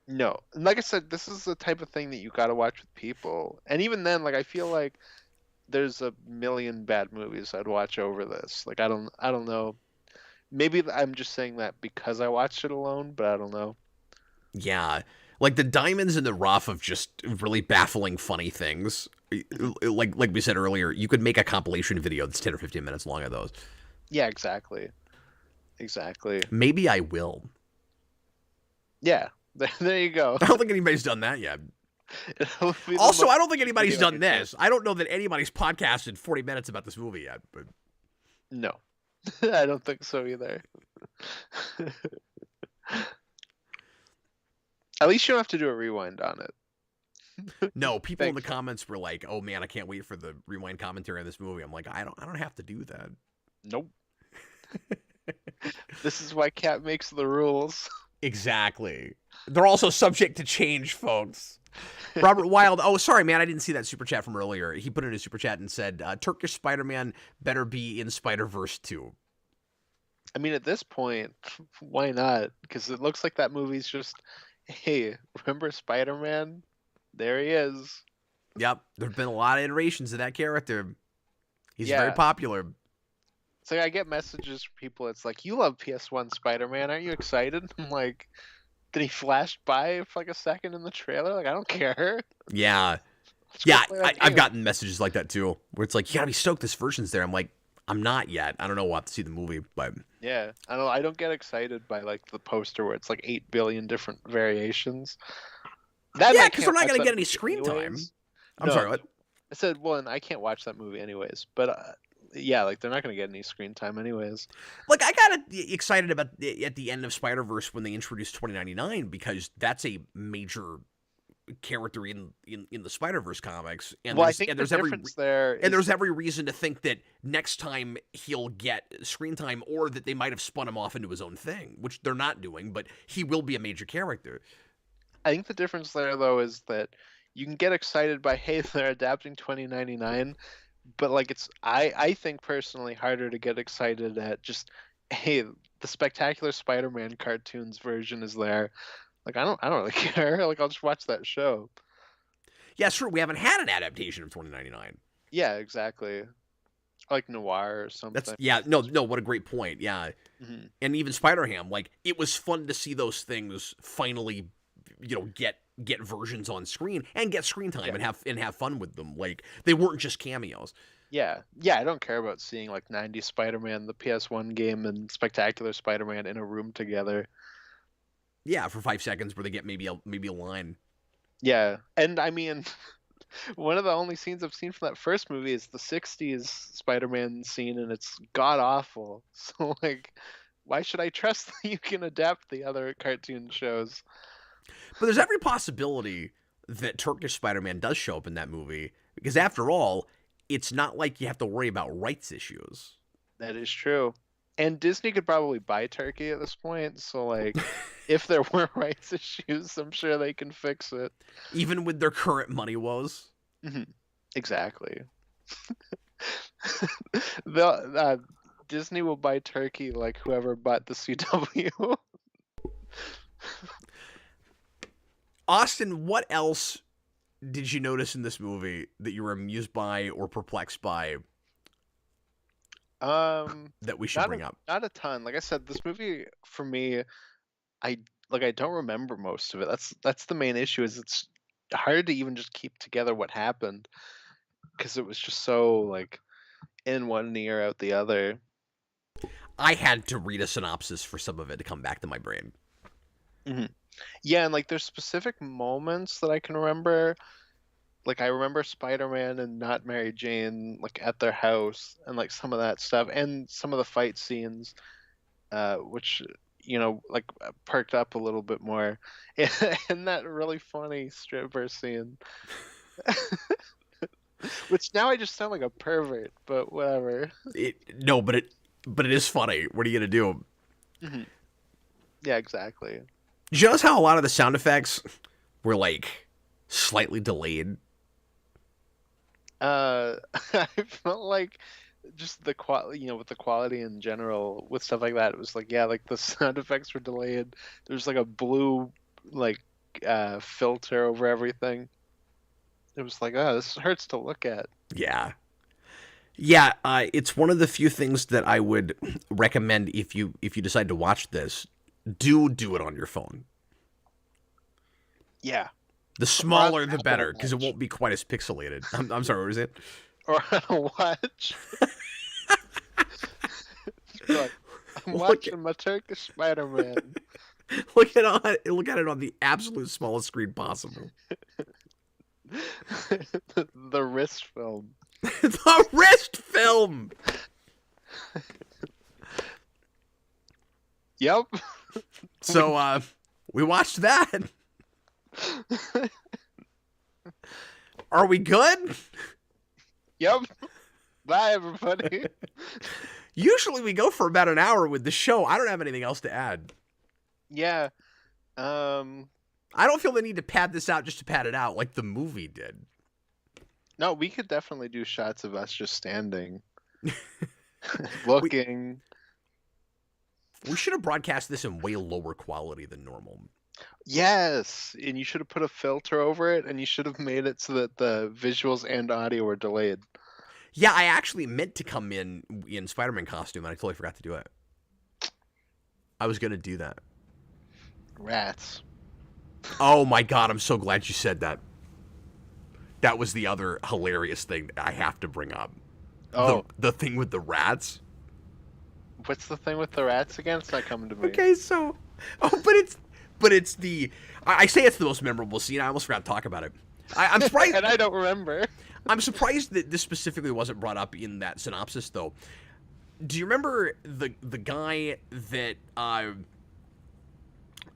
No. Like I said, this is the type of thing that you gotta watch with people. And even then, like, I feel like there's a million bad movies I'd watch over this. Like, I don't know. Maybe I'm just saying that because I watched it alone, but I don't know. Yeah. Like the diamonds in the rough of just really baffling, funny things. Like we said earlier, you could make a compilation video that's 10 or 15 minutes long of those. Yeah, exactly. Exactly. Maybe I will. Yeah. There you go. I don't think anybody's done that yet. Also, I don't think anybody's done this. I don't know that anybody's podcasted 40 minutes about this movie yet. But no. I don't think so either. At least you don't have to do a rewind on it. No, people in the comments were like, "Oh man, I can't wait for the rewind commentary on this movie." I'm like, I don't have to do that. Nope. This is why Cat makes the rules. Exactly. They're also subject to change, folks. Robert Wild. Oh, sorry, man. I didn't see that super chat from earlier. He put in a super chat and said, Turkish Spider-Man better be in Spider-Verse 2. I mean, at this point, why not? Because it looks like that movie's just, hey, remember Spider-Man? There he is. Yep. There have been a lot of iterations of that character. He's very popular. It's like I get messages from people. It's like, you love PS1 Spider-Man. Aren't you excited? I'm like, did he flash by for like a second in the trailer? Like, I don't care. Yeah. Yeah, I've gotten messages like that too, where it's like, you gotta be stoked this version's there. I'm like, I'm not yet. I don't know. We'll have to see the movie, but yeah, I don't get excited by like the poster where it's like 8 billion different variations. Yeah, because we're not gonna get any screen time. I'm No, sorry, what? I said, well, and I can't watch that movie anyways. But yeah, like they're not gonna get any screen time anyways. Like, I got excited about at the end of Spider-Verse when they introduced 2099 because that's a major character in the Spider-Verse comics, and Well, I think the difference there is there's every reason to think that next time he'll get screen time, or that they might have spun him off into his own thing, which they're not doing, but he will be a major character. I think the difference there though is that you can get excited by hey they're adapting 2099, but like it's I think personally harder to get excited at just hey the Spectacular Spider-Man cartoons version is there. Like I don't really care. Like I'll just watch that show. Yeah, sure, we haven't had an adaptation of 2099. Yeah, exactly. Like Noir or That's something. yeah, no, what a great point. Yeah, Hmm. and even Spider-Ham, like it was fun to see those things finally, get versions on screen and get screen time Yeah. and have fun with them. Like they weren't just cameos. Yeah. Yeah, I don't care about seeing like 90s Spider-Man, the PS1 game, and Spectacular Spider-Man in a room together. Yeah, for 5 seconds where they get maybe a line. Yeah. And I mean, one of the only scenes I've seen from that first movie is the 60s Spider-Man scene, and it's god awful. So, like, why should I trust that you can adapt the other cartoon shows? But there's every possibility that Turkish Spider-Man does show up in that movie because after all, it's not like you have to worry about rights issues. That is true. And Disney could probably buy Turkey at this point, so, like, if there were rights issues, I'm sure they can fix it. Even with their current money woes. Hmm. Exactly. the Disney will buy Turkey like whoever bought the CW. Austin, what else did you notice in this movie that you were amused by or perplexed by that we should bring up? Not a ton. Like I said, this movie for me, I I don't remember most of it. That's the main issue. Is it's hard to even just keep together what happened because it was just so like in one ear out the other. I had to read a synopsis for some of it to come back to my brain. Hmm. Yeah, and like there's specific moments that I can remember. Like I remember Spider-Man and not Mary Jane like at their house and like some of that stuff and some of the fight scenes, which like perked up a little bit more. And that really funny stripper scene, which now I just sound like a pervert, but whatever. No, but it is funny. What are you gonna do? Hmm. Yeah, exactly. Did you notice how a lot of the sound effects were like slightly delayed? I felt like just the quality, with the quality in general, with stuff like that, it was like, yeah, like the sound effects were delayed. There's like a blue, like, filter over everything. It was like, oh, this hurts to look at. Yeah. Yeah, it's one of the few things that I would recommend if you decide to watch this. Do it on your phone. Yeah. The smaller the better, because it won't be quite as pixelated. I'm sorry, what was it? Or on a watch. Like, I'm watching my Turkish Spider-Man. Look at it on the absolute smallest screen possible. The wrist film. The wrist film. Yep. So we watched that. Are we good? Yep. Bye, everybody. Usually we go for about an hour with the show. I don't have anything else to add. Yeah. I don't feel the need to pad this out just to pad it out like the movie did. No, we could definitely do shots of us just standing, looking. We should have broadcast this in way lower quality than normal. Yes, and you should have put a filter over it, and you should have made it so that the visuals and audio were delayed. Yeah, I actually meant to come in Spider-Man costume, and I totally forgot to do it. I was going to do that. Rats. Oh my god, I'm so glad you said that. That was the other hilarious thing I have to bring up. Oh. The thing with the rats. What's the thing with the rats again? It's not coming to me. Okay, so... Oh, but it's the... I say it's the most memorable scene. I almost forgot to talk about it. I'm surprised. And I don't remember. I'm surprised that this specifically wasn't brought up in that synopsis, though. Do you remember the guy that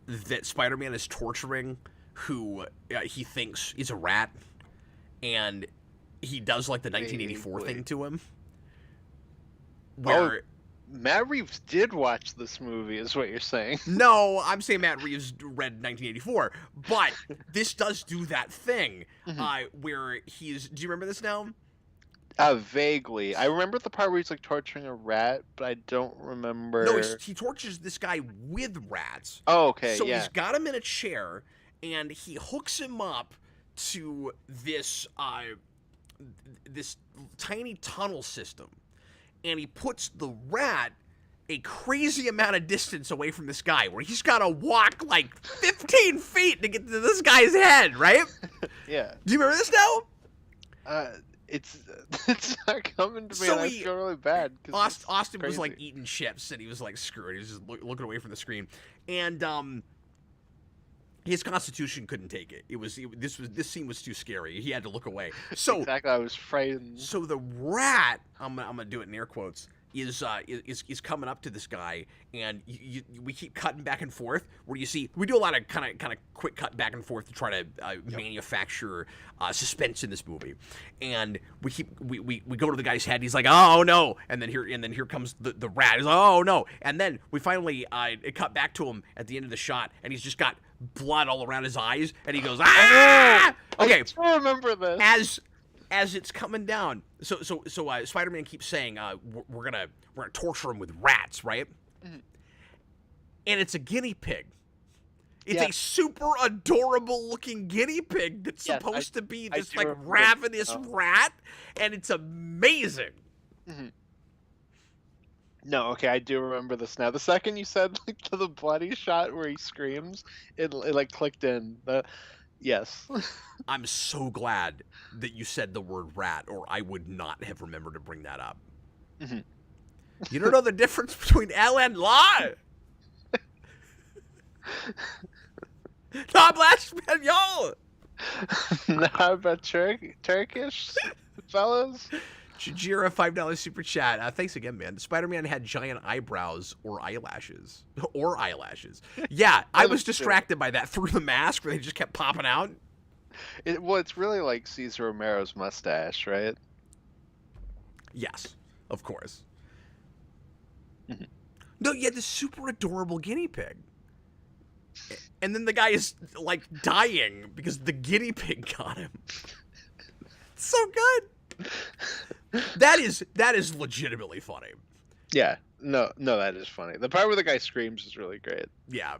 that Spider-Man is torturing, who he thinks is a rat, and he does like the 1984 thing to him? Where Matt Reeves did watch this movie, is what you're saying. No, I'm saying Matt Reeves read 1984, but this does do that thing where he's. Do you remember this now? Vaguely. I remember the part where he's like torturing a rat, but I don't remember. No, he tortures this guy with rats. Oh, okay, so yeah. he's got him in a chair, and he hooks him up to this this tiny tunnel system, and he puts the rat a crazy amount of distance away from this guy, where he's got to walk like 15 feet to get to this guy's head, right? Yeah. Do you remember this now? It's not coming to me, and I feel really bad. Austin was like eating chips, and he was like screwed. He was just looking away from the screen, and his constitution couldn't take it. This scene was too scary. He had to look away. So exactly, I was frightened. So the rat, I'm gonna do it in air quotes, is coming up to this guy, and we keep cutting back and forth. Where you see we do a lot of kind of quick cut back and forth to try to manufacture suspense in this movie, and we go to the guy's head. He's like, oh no, and then here comes the rat. He's like, oh no, and then we finally cut back to him at the end of the shot, and he's just got blood all around his eyes, and he goes, ah! Okay, I remember this. As it's coming down, so Spider-Man keeps saying, we're gonna torture him with rats, right? Mm-hmm. And it's a guinea pig. It's a super adorable looking guinea pig that's supposed to be this like ravenous rat, and it's amazing. Mm-hmm. No, okay, I do remember this now. The second you said like to the bloody shot where he screams, it like clicked in. Yes. I'm so glad that you said the word rat, or I would not have remembered to bring that up. Mm-hmm. You don't know the difference between L and La? No habla español. No habla Turkish, fellas. Shajira, $5 super chat. Thanks again, man. Spider-Man had giant eyebrows or eyelashes. Yeah, I was distracted by that through the mask where they just kept popping out. It's really like Cesar Romero's mustache, right? Yes, of course. Mm-hmm. No, you had this super adorable guinea pig. And then the guy is, like, dying because the guinea pig got him. It's so good. That is legitimately funny. Yeah. No, that is funny. The part where the guy screams is really great. Yeah.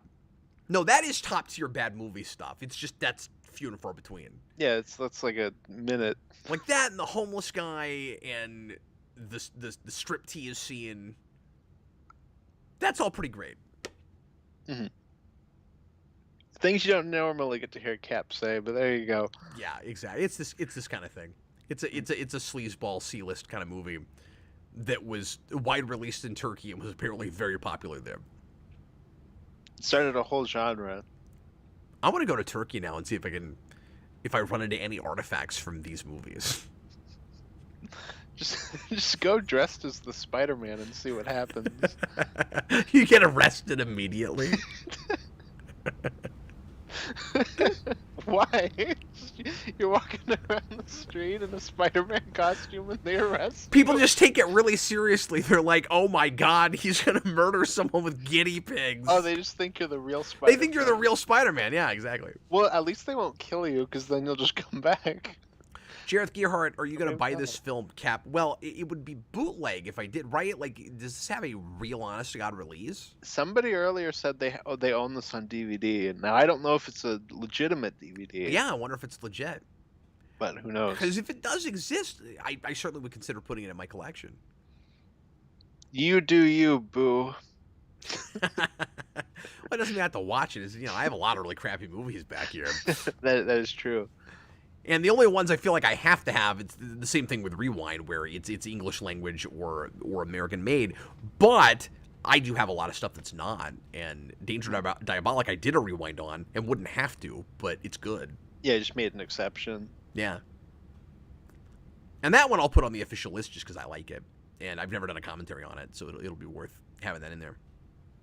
No, that is top tier bad movie stuff. It's just that's few and far between. Yeah, that's like a minute. Like that and the homeless guy and the striptease scene. That's all pretty great. Mm-hmm. Things you don't normally get to hear Cap say, but there you go. Yeah, exactly. It's this kind of thing. It's a sleazeball C-list kind of movie that was wide released in Turkey and was apparently very popular there. Started a whole genre. I want to go to Turkey now and see if I run into any artifacts from these movies. Just go dressed as the Spider-Man and see what happens. You get arrested immediately. Why? You're walking around the street in a Spider-Man costume and they arrest people. Just take it really seriously. They're like, oh my god, he's gonna murder someone with guinea pigs. Oh, they just think you're the real Spider-Man. They think you're the real Spider-Man. Yeah, exactly. Well, at least they won't kill you, because then you'll just come back. Jareth Gearhart, are you going to buy this film, Cap? Well, it would be bootleg if I did, right? Like, does this have a real honest-to-God release? Somebody earlier said they own this on DVD, and now I don't know if it's a legitimate DVD. Yeah, I wonder if it's legit. But who knows? Because if it does exist, I certainly would consider putting it in my collection. You do you, boo. Well, it doesn't mean I have to watch it. I have a lot of really crappy movies back here. That is true. And the only ones I feel like I have to have, it's the same thing with Rewind, where it's English language or American made. But I do have a lot of stuff that's not. And Danger Diabolic I did a Rewind on and wouldn't have to, but it's good. Yeah, just made an exception. Yeah. And that one I'll put on the official list just because I like it. And I've never done a commentary on it, so it'll be worth having that in there.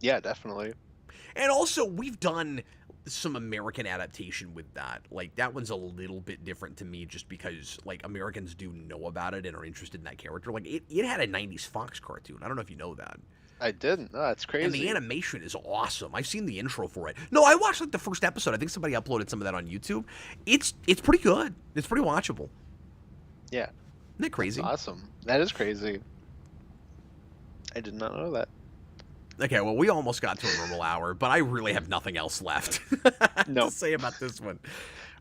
Yeah, definitely. And also, we've done some American adaptation with that. Like, that one's a little bit different to me just because, like, Americans do know about it and are interested in that character. Like, it had a 90s Fox cartoon. I don't know if you know that. I didn't. No, that's crazy. And the animation is awesome. I've seen the intro for it. No, I watched, like, the first episode. I think somebody uploaded some of that on YouTube. It's pretty good. It's pretty watchable. Yeah. Isn't that crazy? That's awesome. That is crazy. I did not know that. Okay, well, we almost got to a normal hour, but I really have nothing else left to say about this one.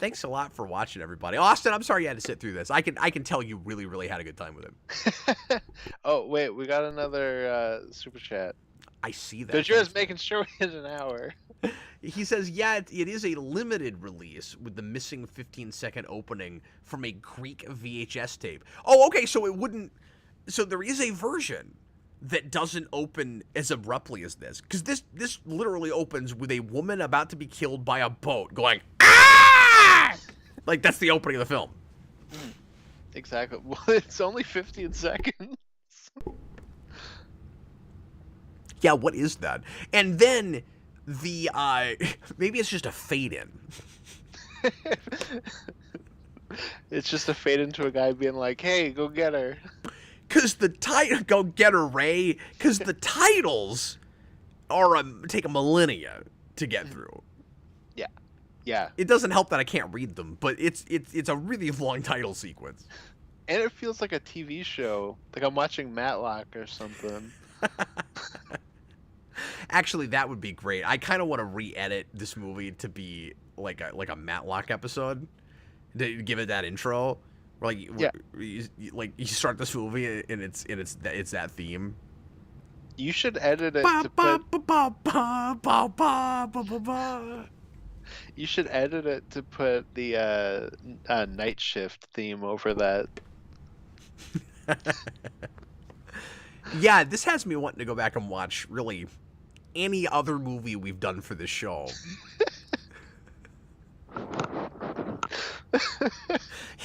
Thanks a lot for watching, everybody. Austin, I'm sorry you had to sit through this. I can tell you really, really had a good time with him. Oh, wait, we got another super chat. I see that. Because you're just making sure we hit an hour. He says, yeah, it is a limited release with the missing 15-second opening from a Greek VHS tape. Oh, okay, so it wouldn't... So there is a version that doesn't open as abruptly as this. Because this literally opens with a woman about to be killed by a boat going, ah! Like, that's the opening of the film. Exactly. Well, it's only 15 seconds. Yeah, what is that? And then the, maybe it's just a fade-in. It's just a fade into a guy being like, hey, go get her. Because the title, go get her, Ray. Because the titles are take a millennia to get through. Yeah, yeah. It doesn't help that I can't read them, but it's a really long title sequence. And it feels like a TV show, like I'm watching Matlock or something. Actually, that would be great. I kind of want to re-edit this movie to be like a Matlock episode, to give it that intro. Like, yeah. You start this movie and it's that theme. You should edit it to put... You should edit it to put the night shift theme over that. Yeah, this has me wanting to go back and watch really any other movie we've done for this show.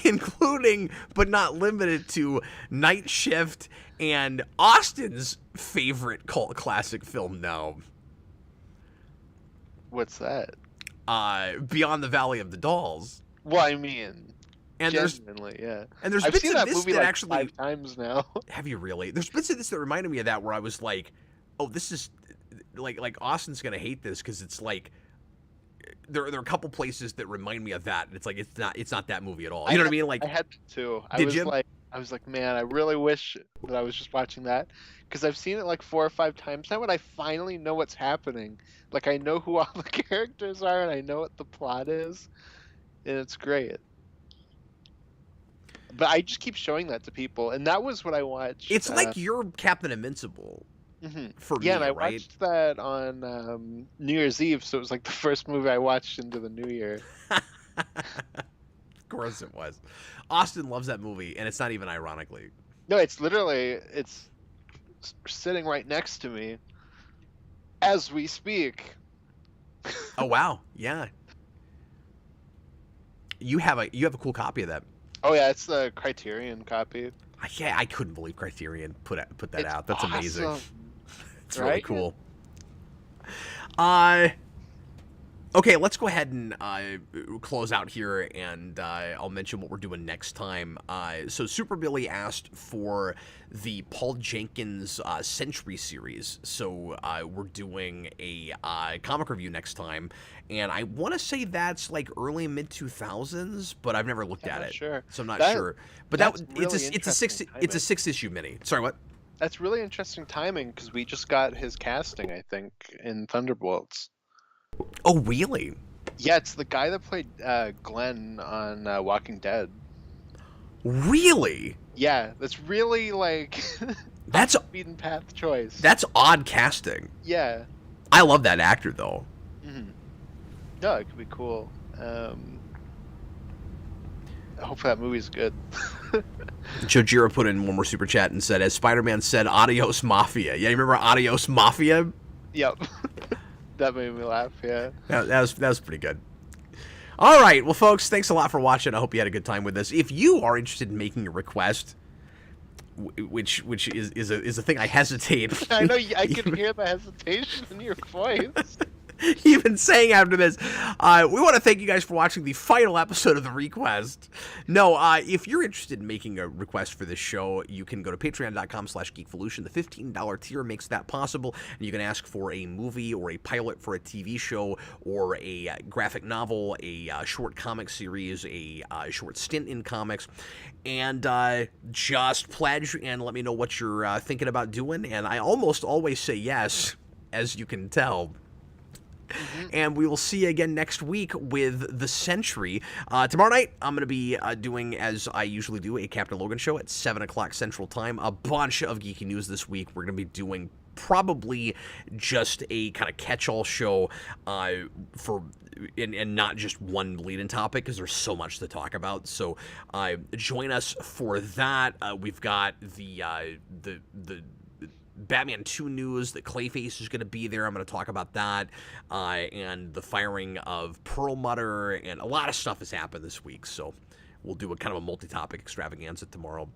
Including, but not limited to, Night Shift and Austin's favorite cult classic film now. What's that? Beyond the Valley of the Dolls. Well, I mean, and genuinely, yeah. And there's I've bits seen of that this movie that like actually 5 times now. Have you really? There's bits of this that reminded me of that, where I was like, oh, this is like Austin's gonna hate this because it's like there are a couple places that remind me of that, and it's like it's not that movie at all. You know what I mean? Like, I had to. I was like, man, I really wish that I was just watching that, because I've seen it like 4 or 5 times now, and I finally know what's happening. Like, I know who all the characters are, and I know what the plot is, and it's great. But I just keep showing that to people, and that was what I watched. It's like your Captain Invincible. For me, and I right? watched that on New Year's Eve, so it was like the first movie I watched into the new year. Of course it was. Austin loves that movie, and it's not even ironically. No, it's literally, it's sitting right next to me as we speak. Oh wow, yeah. You have a cool copy of that. Oh yeah, it's the Criterion copy. Yeah, I couldn't believe Criterion put that out. That's awesome. Amazing. It's really Right? cool. Okay, let's go ahead and close out here, and I'll mention what we're doing next time. So Super Billy asked for the Paul Jenkins Century series, so we're doing a comic review next time, and I want to say that's like early mid-2000s, but I've never looked at it, sure. so I'm not sure. But it's a 6-issue mini. Sorry, what? That's really interesting timing, because we just got his casting, I think, in Thunderbolts. Oh, really? Yeah, it's the guy that played Glenn on Walking Dead. Really? Yeah, that's really like that's a beaten path choice. That's odd casting. Yeah. I love that actor though. No, it could be cool. I hope that movie's good. Jojiro put in one more super chat and said, as Spider-Man said, adios mafia. Yeah, you remember adios mafia? Yep. That made me laugh, yeah. That was pretty good. All right, well, folks, thanks a lot for watching. I hope you had a good time with this. If you are interested in making a request, which is a thing I hesitate. I know, I can hear the hesitation in your voice. Even saying after this, we want to thank you guys for watching the final episode of the ReQuest. No, if you're interested in making a request for this show, you can go to patreon.com/geekvolution. The $15 tier makes that possible, and you can ask for a movie or a pilot for a TV show or a graphic novel, a short comic series, a short stint in comics, and just pledge and let me know what you're thinking about doing. And I almost always say yes, as you can tell. And we will see you again next week with The Century. Tomorrow night, I'm going to be doing, as I usually do, a Captain Logan show at 7 o'clock Central Time. A bunch of geeky news this week. We're going to be doing probably just a kind of catch-all show for... And not just one lead-in topic, because there's so much to talk about. So join us for that. We've got the Batman 2 news, that Clayface is going to be there. I'm going to talk about that, and the firing of Perlmutter, and a lot of stuff has happened this week, so we'll do a kind of a multi-topic extravaganza tomorrow.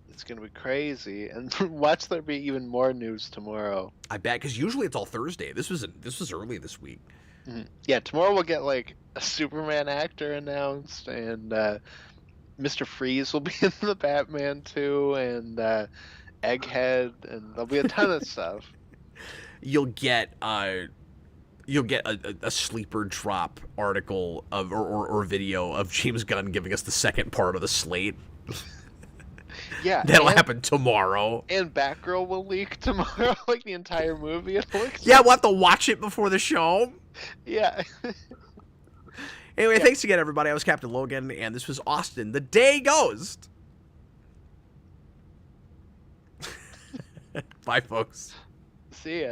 It's going to be crazy, and watch there be even more news tomorrow. I bet, because usually it's all Thursday. This was early this week. Yeah, tomorrow we'll get, like, a Superman actor announced, and Mr. Freeze will be in the Batman 2, and Egghead, and there'll be a ton of stuff. You'll get a sleeper drop article of or video of James Gunn giving us the second part of the slate. Yeah, that'll happen tomorrow. And Batgirl will leak tomorrow, like the entire movie. Yeah, we'll have to watch it before the show. Yeah. Anyway, thanks again, everybody. I was Captain Logan, and this was Austin, the Day Ghost. Bye, folks. See ya.